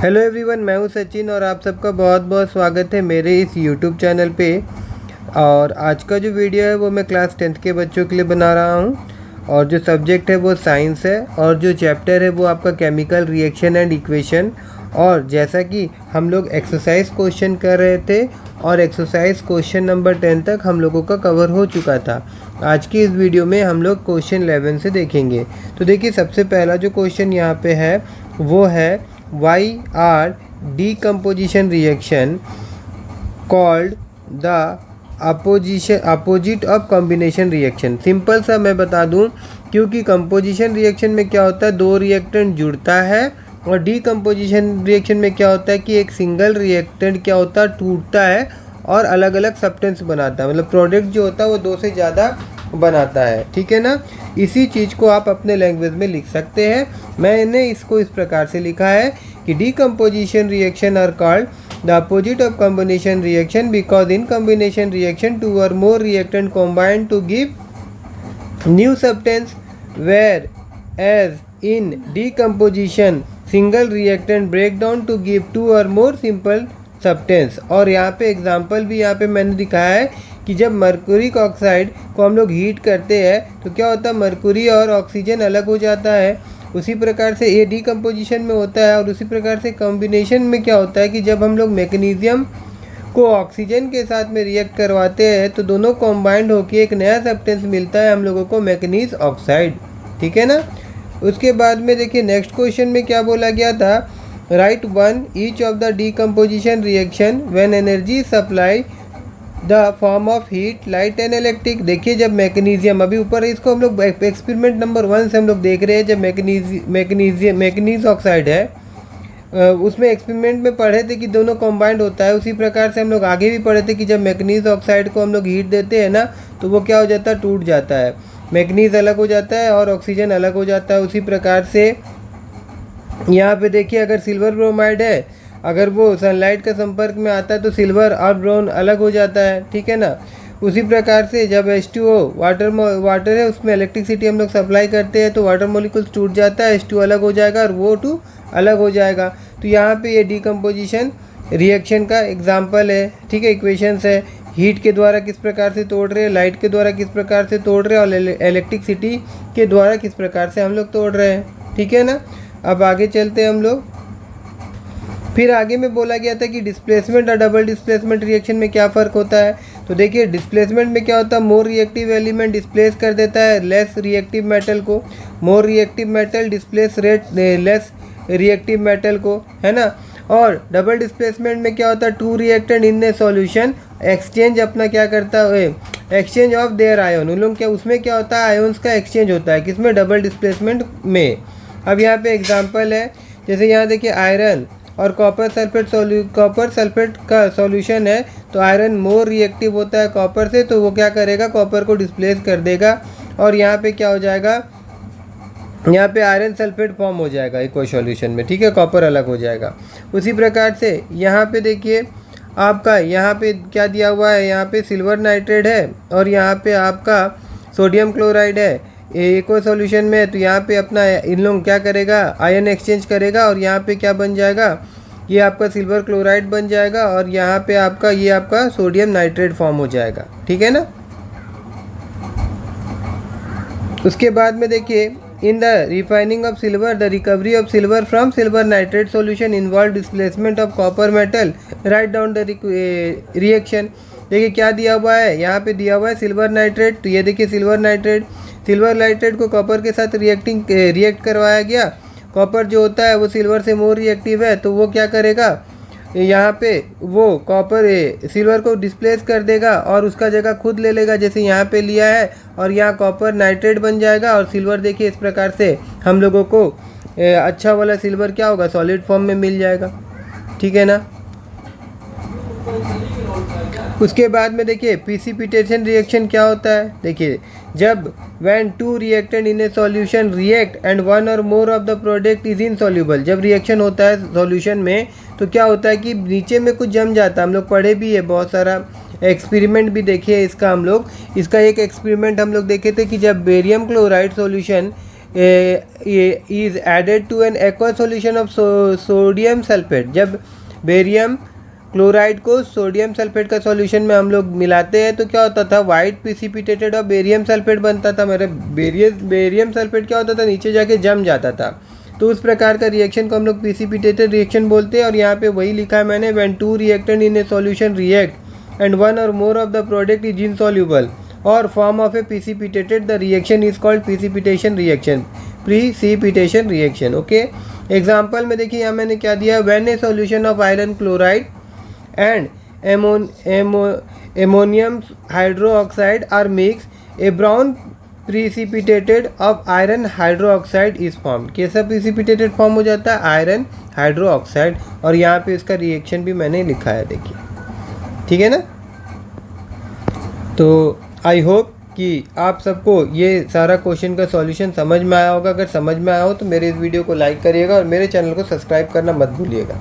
Hello everyone, मैं हूं सचिन और आप सबका बहुत बहुत स्वागत है मेरे इस यूट्यूब चैनल पे। और आज का जो वीडियो है वो मैं क्लास 10th के बच्चों के लिए बना रहा हूं। और जो सब्जेक्ट है वो साइंस है और जो चैप्टर है वो आपका केमिकल रिएक्शन एंड इक्वेशन। और जैसा कि हम लोग एक्सरसाइज क्वेश्चन कर रहे थे और एक्सरसाइज क्वेश्चन नंबर 10 तक हम लोगों का कवर हो चुका था। आज की इस वीडियो में हम लोग क्वेश्चन 11 से देखेंगे। तो देखिए, सबसे पहला जो क्वेश्चन यहाँ पे है वो है Why are decomposition reaction called the opposite of combination reaction? Simple सा मैं बता दूं, क्योंकि कंपोजिशन रिएक्शन में क्या होता है, दो रिएक्टेंट जुड़ता है और डीकम्पोजिशन रिएक्शन में क्या होता है कि एक सिंगल रिएक्टेंट क्या होता है, टूटता है और अलग अलग सब्सटेंस बनाता है। मतलब प्रोडक्ट जो होता है वो दो से ज़्यादा बनाता है। ठीक है ना। इसी चीज़ को आप अपने लैंग्वेज में लिख सकते हैं। मैंने इसको इस प्रकार से लिखा है कि decomposition reaction are called the opposite of combination reaction because in combination reaction two or more reactant combine to give new substance, whereas in decomposition single reactant break down to give two or more simple substance. और यहाँ पे example भी यहाँ पे मैंने दिखाया है कि जब मर्क्यूरिक ऑक्साइड को हम लोग हीट करते हैं तो क्या होता है, मर्क्यूरी और ऑक्सीजन अलग हो जाता है। उसी प्रकार से ये डीकम्पोजिशन में होता है। और उसी प्रकार से कॉम्बिनेशन में क्या होता है कि जब हम लोग मैग्नीशियम को ऑक्सीजन के साथ में रिएक्ट करवाते हैं तो दोनों कॉम्बाइंड होकर एक नया सब्सटेंस मिलता है हम लोगों को, मैग्नीज ऑक्साइड। ठीक है ना। उसके बाद में देखिए नेक्स्ट क्वेश्चन में क्या बोला गया था, right one each of the decomposition reaction when energy supply the form of heat, light and electric. देखिए, जब मैग्नीशियम अभी ऊपर है, इसको हम लोग एक्सपेरिमेंट नंबर 1 से हम लोग देख रहे हैं। जब मैग्नीज ऑक्साइड है, उसमें एक्सपेरिमेंट में पढ़े थे कि दोनों कॉम्बाइंड होता है। उसी प्रकार से हम लोग आगे भी पढ़े थे कि जब मैग्नीज ऑक्साइड को हम लोग हीट देते हैं ना तो वो क्या हो जाता है, टूट जाता है। मैग्नीज अलग हो जाता है और ऑक्सीजन अलग हो जाता है। उसी प्रकार से यहाँ पे देखिए, अगर सिल्वर ब्रोमाइड है, अगर वो सनलाइट का संपर्क में आता है तो सिल्वर और ब्राउन अलग हो जाता है। ठीक है ना। उसी प्रकार से जब H2O वाटर है, उसमें इलेक्ट्रिसिटी हम लोग सप्लाई करते हैं तो वाटर मॉलिक्यूल्स टूट जाता है, H2 अलग हो जाएगा और O2 अलग हो जाएगा। तो यहाँ पे ये डीकम्पोजिशन रिएक्शन का एग्जाम्पल है। ठीक है। इक्वेशंस है, हीट के द्वारा किस प्रकार से तोड़ रहे हैं, लाइट के द्वारा किस प्रकार से तोड़ रहे हैं और इलेक्ट्रिसिटी के द्वारा किस प्रकार से हम लोग तोड़ रहे हैं। ठीक है ना। अब आगे चलते हैं हम लोग। फिर आगे में बोला गया था कि डिस्प्लेसमेंट और डबल डिस्प्लेसमेंट रिएक्शन में क्या फ़र्क होता है। तो देखिए, डिस्प्लेसमेंट में क्या होता है, मोर रिएक्टिव एलिमेंट डिस्प्लेस कर देता है लेस रिएक्टिव मेटल को, more reactive metal displace less reactive metal को, है ना। और डबल डिस्प्लेसमेंट में क्या होता है, two reactant in a solution exchange अपना क्या करता है, एक्सचेंज ऑफ देयर आयन। उन लोग क्या, उसमें क्या होता है, आयन्स का एक्सचेंज होता है, किसमें, डबल डिस्प्लेसमेंट में। अब यहाँ पे एग्जांपल है, जैसे यहाँ देखिए आयरन और कॉपर सल्फेट का सॉल्यूशन है तो आयरन मोर रिएक्टिव होता है कॉपर से, तो वो क्या करेगा, कॉपर को डिस्प्लेस कर देगा और यहाँ पे क्या हो जाएगा, यहाँ पे आयरन सल्फेट फॉर्म हो जाएगा एक सॉल्यूशन में। ठीक है। कॉपर अलग हो जाएगा। उसी प्रकार से यहाँ पे देखिए आपका, यहाँ पे क्या दिया हुआ है, यहाँ पे सिल्वर नाइट्रेट है और यहाँ पे आपका सोडियम क्लोराइड है, एक और सॉल्यूशन में है। तो यहाँ पे अपना इन लोग क्या करेगा, आयन एक्सचेंज करेगा और यहाँ पे क्या बन जाएगा, ये आपका सिल्वर क्लोराइड बन जाएगा और यहाँ पे आपका ये आपका सोडियम नाइट्रेट फॉर्म हो जाएगा। ठीक है ना। उसके बाद में देखिए, in the refining of silver the recovery of silver from silver nitrate solution involve displacement of copper metal, write down the reaction. देखिए क्या दिया हुआ है, यहाँ पे दिया हुआ है सिल्वर नाइट्रेट। तो ये देखिए सिल्वर नाइट्रेट को कॉपर के साथ रिएक्ट करवाया गया। कॉपर जो होता है वो सिल्वर से मोर रिएक्टिव है, तो वो क्या करेगा, यहाँ पे वो कॉपर सिल्वर को डिस्प्लेस कर देगा और उसका जगह खुद ले लेगा, जैसे यहाँ पे लिया है, और यहाँ कॉपर नाइट्रेट बन जाएगा और सिल्वर देखिए इस प्रकार से हम लोगों को अच्छा वाला सिल्वर क्या होगा, सॉलिड फॉर्म में मिल जाएगा। ठीक है ना। उसके बाद में देखिए प्रिसिपिटेशन रिएक्शन क्या होता है। देखिए, जब when two reactant in a solution react and one or more of the product is insoluble, जब रिएक्शन होता है सॉल्यूशन में तो क्या होता है कि नीचे में कुछ जम जाता है। हम लोग पढ़े भी है, बहुत सारा एक्सपेरिमेंट भी देखे इसका हम लोग। इसका एक एक्सपेरिमेंट हम लोग देखे थे कि जब barium chloride solution is added to an aqua solution of sodium sulphate. जब बेरियम क्लोराइड को सोडियम सल्फेट का सॉल्यूशन में हम लोग मिलाते हैं तो क्या होता था, वाइट प्रिसिपिटेटेड और बेरियम सल्फेट बनता था। मेरे बेरियम सल्फेट क्या होता था, नीचे जाके जम जाता था। तो उस प्रकार का रिएक्शन को हम लोग प्रिसिपिटेटेड रिएक्शन बोलते हैं। और यहाँ पे वही लिखा है मैंने, when two reactant in a solution react and one or more of the product is insoluble or form of a precipitated, the reaction is called precipitation reaction, precipitation reaction. Okay, example में देखिए यहाँ मैंने क्या दिया, when a solution of iron chloride and ammonium hydroxide are mixed, a brown precipitated of iron hydroxide is formed। कैसा precipitated form हो जाता है, आयरन हाइड्रोक्साइड। और यहाँ पे इसका रिएक्शन भी मैंने लिखा है, देखिए, ठीक है ना। तो आई होप कि आप सबको ये सारा क्वेश्चन का सॉल्यूशन समझ में आया होगा। अगर समझ में आया हो तो मेरे इस वीडियो को लाइक करिएगा और मेरे चैनल को सब्सक्राइब करना मत भूलिएगा।